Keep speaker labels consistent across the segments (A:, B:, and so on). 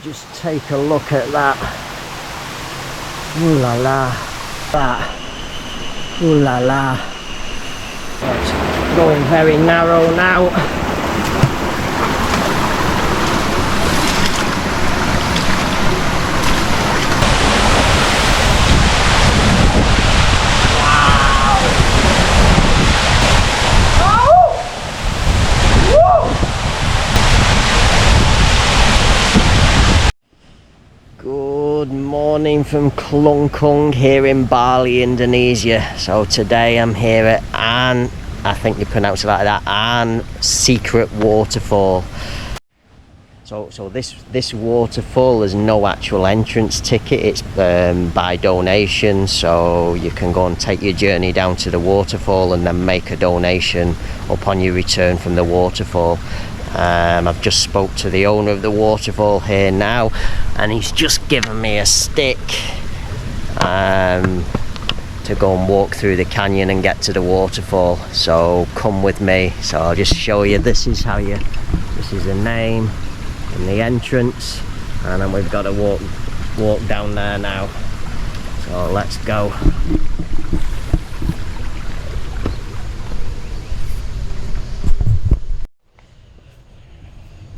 A: just take a look at that. Ooh la la. That. Ooh la la. It's going very narrow now. Good morning from Klungkung here in Bali, Indonesia. So today I'm here at An, I think you pronounce it like that, An Secret Waterfall. So this waterfall has no actual entrance ticket. It's by donation, so you can go and take your journey down to the waterfall and then make a donation upon your return from the waterfall. I've just spoke to the owner of the waterfall here now, and he's just given me a stick to go and walk through the canyon and get to the waterfall. So come with me. So I'll just show you. This is the name and the entrance, and then we've got to walk down there now. So let's go.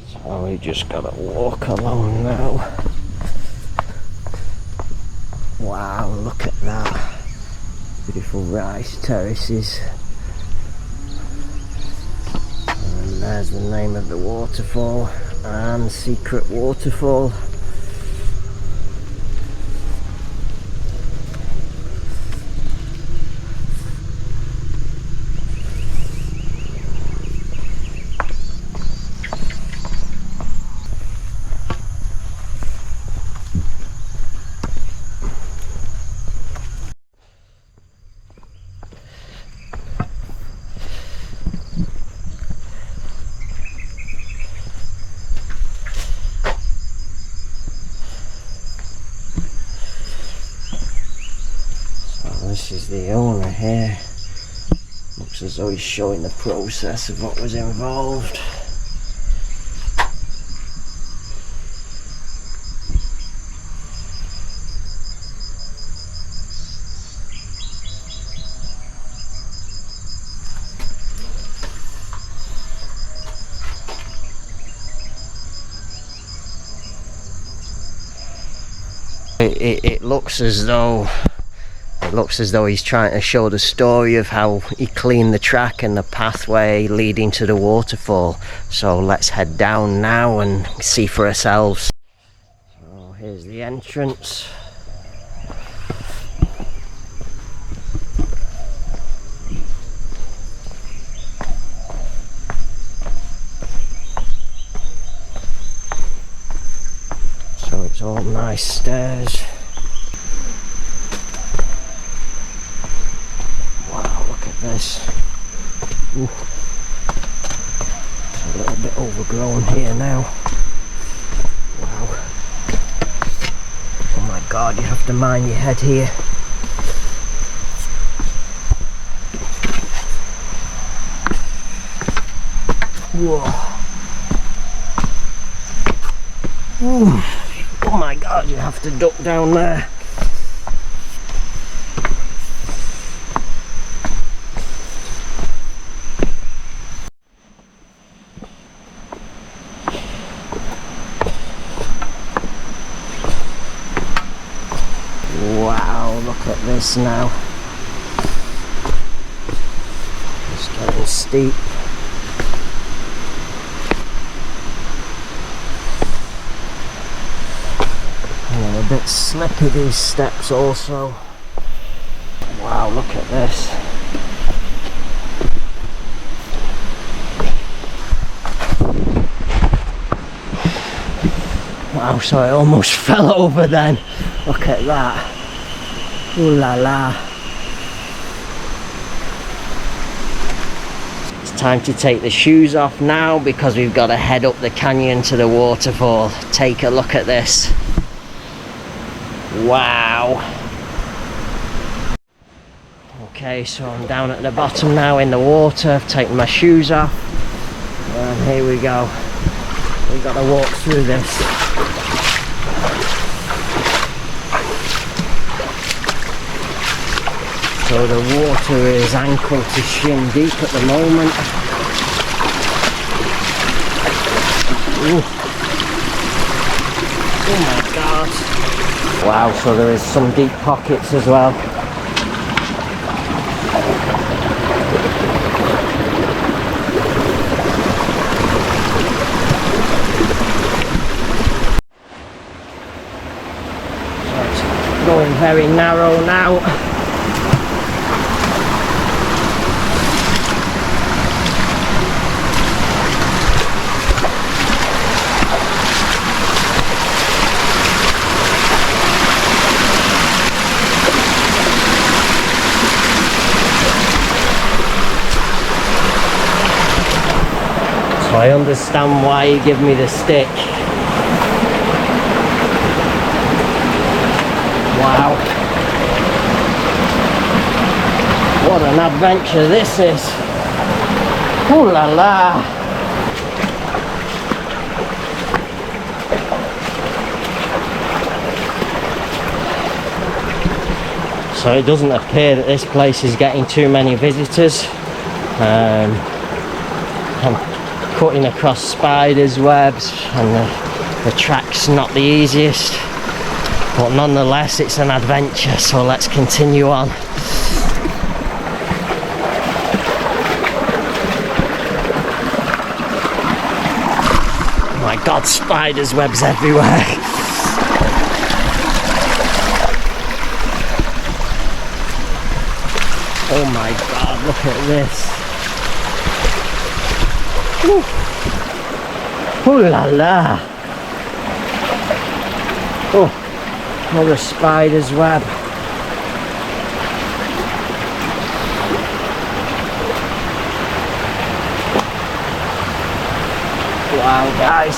A: So we just gotta walk along now. Wow, look at that. Beautiful rice terraces. And there's the name of the waterfall, and Secret Waterfall. This is the owner here. Looks as though he's showing the process of what was involved. It looks as though he's trying to show the story of how he cleaned the track and the pathway leading to the waterfall. So let's head down now and see for ourselves. So here's the entrance. So it's all nice stairs. This. Ooh. It's a little bit overgrown here now. Wow. Oh my god, you have to mind your head here. Whoa. Ooh. Oh my god, you have to duck down there. Wow, look at this now. It's getting steep. And a bit slippy, these steps also. Wow, look at this. Wow, so I almost fell over then. Look at that. Ooh la la. It's time to take the shoes off now because we've got to head up the canyon to the waterfall. Take a look at this. Wow. Okay, so I'm down at the bottom now in the water. I've taken my shoes off. And here we go. We've got to walk through this. So the water is ankle to shin deep at the moment. Ooh. Oh my god. Wow, so there is some deep pockets as well. Going very narrow now. So I understand why you give me the stick. Wow, what an adventure this is. Ooh la la. So it doesn't appear that this place is getting too many visitors. I'm cutting across spiders' webs and the track's not the easiest. But nonetheless, it's an adventure, so let's continue on. Oh my god, spiders' webs everywhere. Oh my god, look at this. Ooh la la. Oh. Another spider's web. Wow, guys.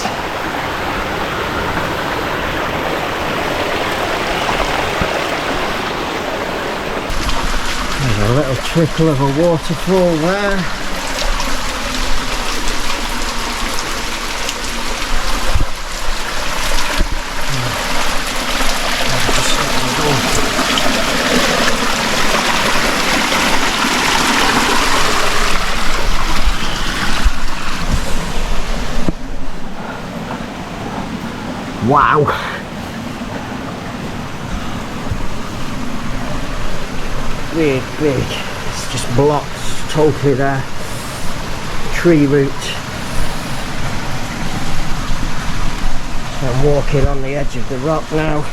A: There's a little trickle of a waterfall there. Wow. Big. It's just blocked totally there. Tree root. I'm walking on the edge of the rock now.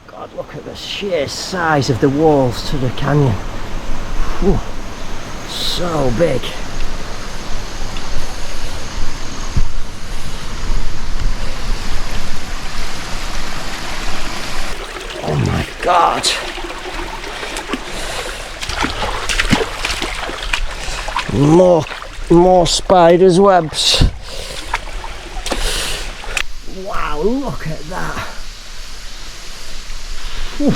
A: God, look at the sheer size of the walls to the canyon. Whew. So big. Oh my god. More spiders' webs. Wow, look at that. Whew.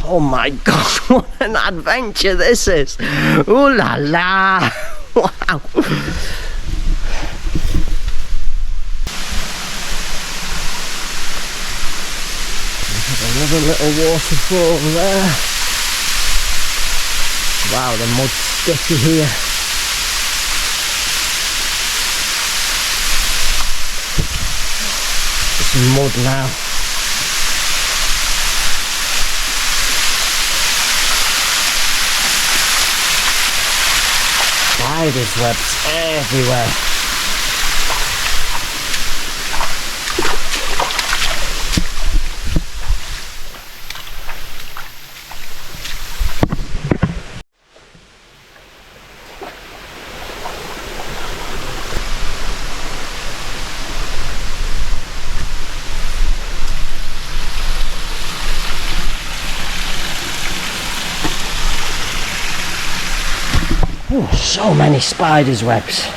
A: Oh my god, what an adventure this is. Ooh la la. Wow. Another little waterfall there. Wow, the mud's sticky here. There's some mud now. Spiders' webs everywhere. Ooh, so many spiders' webs.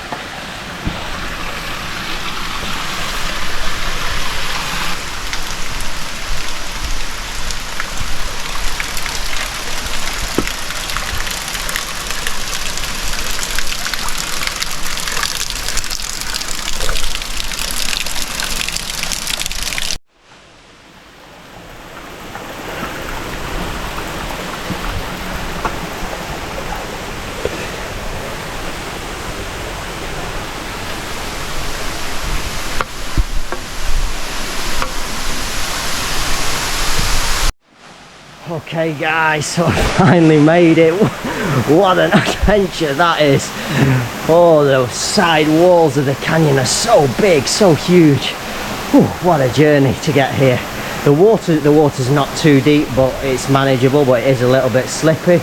A: Okay guys, so I finally made it. What an adventure that is. Oh, the side walls of the canyon are so big, so huge. Whew, what a journey to get here. The water's not too deep, but it's manageable, but it is a little bit slippy.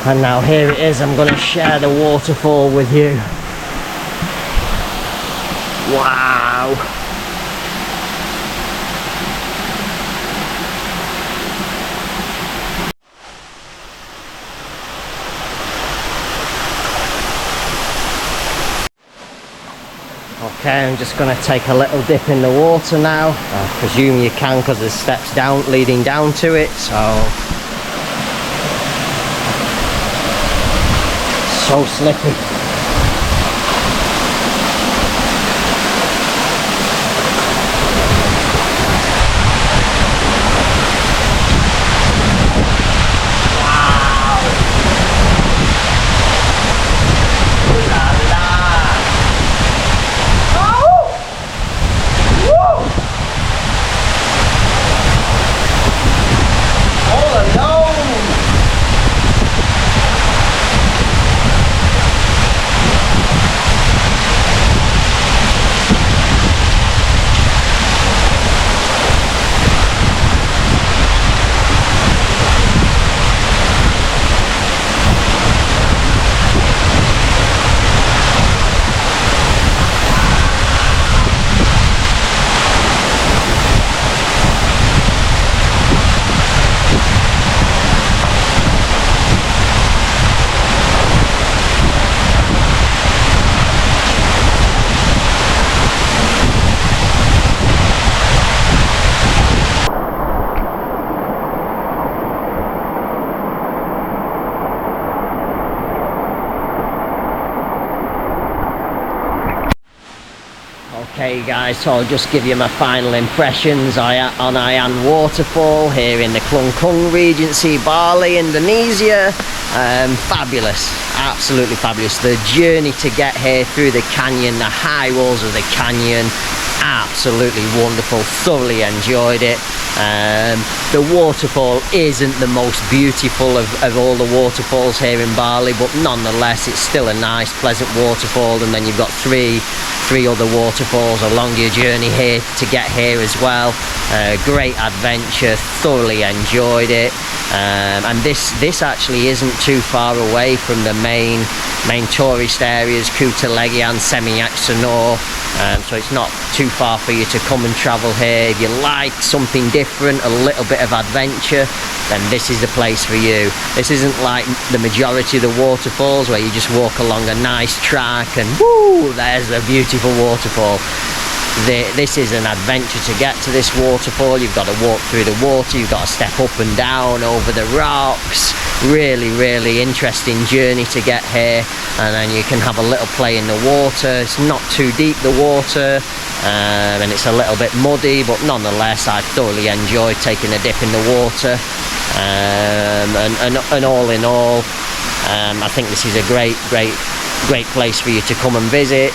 A: And now here it is, I'm going to share the waterfall with you. Wow. Okay, I'm just going to take a little dip in the water now. I presume you can because there's steps down leading down to it, so slippy. Okay guys, so I'll just give you my final impressions on Ayan Waterfall here in the Klungkung Regency, Bali, Indonesia. Fabulous, absolutely fabulous. The journey to get here through the canyon, the high walls of the canyon, absolutely wonderful, thoroughly enjoyed it. The waterfall isn't the most beautiful of all the waterfalls here in Bali, but nonetheless it's still a nice pleasant waterfall. And then you've got three other waterfalls along your journey here to get here as well. Great adventure, thoroughly enjoyed it. And this actually isn't too far away from the main tourist areas, Kuta Legian, Seminyak, Sanur. So it's not too far for you to come and travel here. If you like something different, a little bit of adventure, then this is the place for you. This isn't like the majority of the waterfalls where you just walk along a nice track and woo, there's a beautiful waterfall. This is an adventure to get to this waterfall. You've got to walk through the water, you've got to step up and down over the rocks. Really interesting journey to get here. And then you can have a little play in the water. It's not too deep, the water, and it's a little bit muddy, but nonetheless I thoroughly enjoyed taking a dip in the water. And all in all, I think this is a great place for you to come and visit.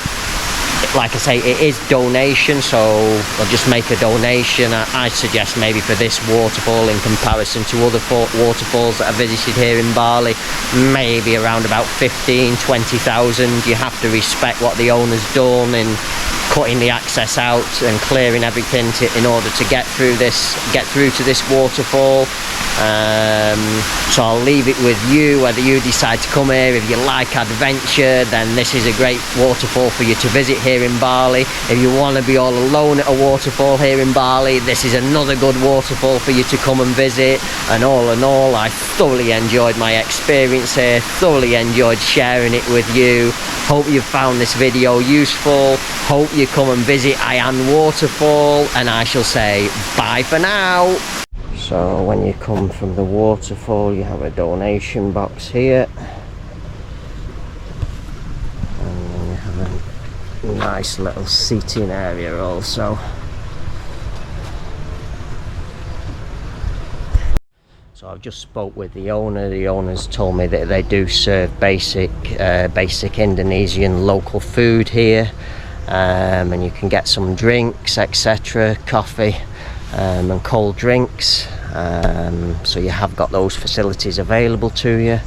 A: Like I say, it is donation, so I'll just make a donation. I suggest maybe for this waterfall, in comparison to other waterfalls that I visited here in Bali, maybe around about 15,000-20,000. You have to respect what the owner's done in cutting the access out and clearing everything in order to get through to this waterfall. So I'll leave it with you whether you decide to come here. If you like adventure, then this is a great waterfall for you to visit here in Bali. If you want to be all alone at a waterfall here in Bali, this is another good waterfall for you to come and visit. And all in all, I thoroughly enjoyed my experience here, thoroughly enjoyed sharing it with you. Hope you found this video useful. Hope you come and visit Ayan Waterfall, and I shall say bye for now. So when you come from the waterfall, you have a donation box here, and then you have a nice little seating area also. So I've just spoke with the owner. The owner's told me that they do serve basic Indonesian local food here, and you can get some drinks, etc., coffee and cold drinks. So you have got those facilities available to you.